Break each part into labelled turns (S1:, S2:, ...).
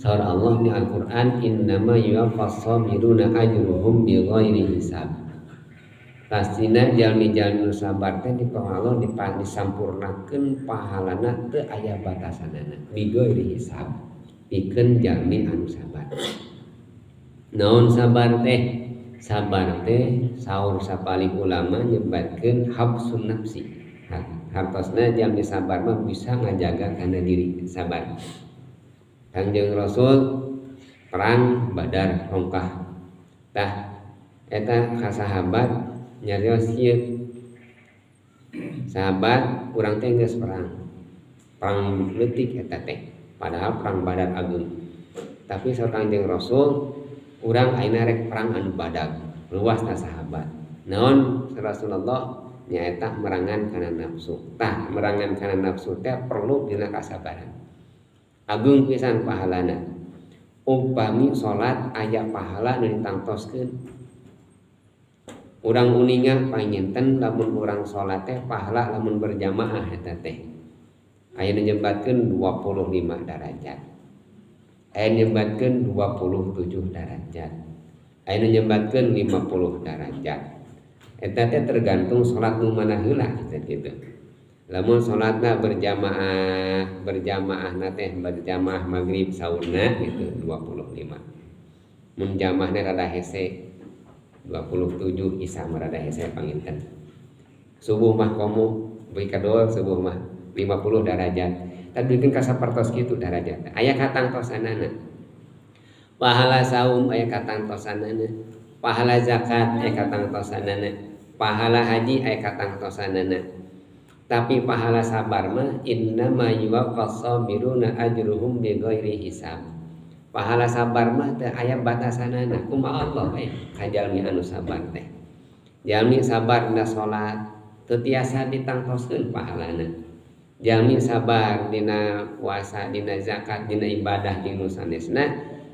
S1: Saur Allah di Al-Qur'an, innama yuwaffas sabiruna ajruhum bighairi hisab. Pastina jalmi-jalmi nu sabar teh dipangalo disampurnakeun pahalana teu aya batasanana bighairi hisab. Pikeun jalmi anu sabar. Naon sabar teh? Sabar teh saur sapaling ulama nyebatkeun habsun nafsi. Hartosna jalmi sabar mah bisa ngajaga kana diri sabar. Kanjeng Rasul perang Badar rongkah. Tah eta ka sahabat nyarios ieu. Sahabat urang teh geus perang. Perang leutik eta teh. Padahal perang Badar ageung. Tapi saur Kanjeng Rasul urang ayeuna rek perang anu badag. Luasna sahabat. Naon Rasulullah nyaeta merangan kana nafsu. Tah merangan kana nafsu teh perlu dina kasabaran. Agung pisan pahalana. Upami salat aya pahala nu ditangtoskeun. Urang uninga panginten lamun urang salat teh pahala lamun berjamaah eta teh. Aya nu nyebatkeun 25 derajat. Aya nyebatkeun 27 derajat. Aya nu nyebatkeun 50 derajat. Eta teh tergantung salat nu mana heula kitu. Lamun salatna berjamaah na teh berjamaah maghrib saurna gitu 25. Mun jamaahna rada hese 27, isya mah rada hese panginten. Subuh mah komo beuy kadol subuh mah 50 derajat. Tadi bikin ka sapertos kitu derajat. Aya katangtosanana. Pahala saum aya katangtosanana. Pahala zakat aya katangtosanana. Pahala haji aya katangtosanana. Tapi pahala sabar mah innama yuwaffas sabiruna ajruhum bighairi hisab. Pahala sabar mah teu aya batasanana. Kumaha Allah ka jalmi anu sabar teh. Jalmi sabar dina salat teu tiasa ditangtoskeun pahalana. Jalmi sabar dina puasa, dina zakat, dina ibadah jeung nu sanesna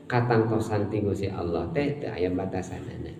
S1: katangtosan ti Gusti Allah teh teu aya batasanana.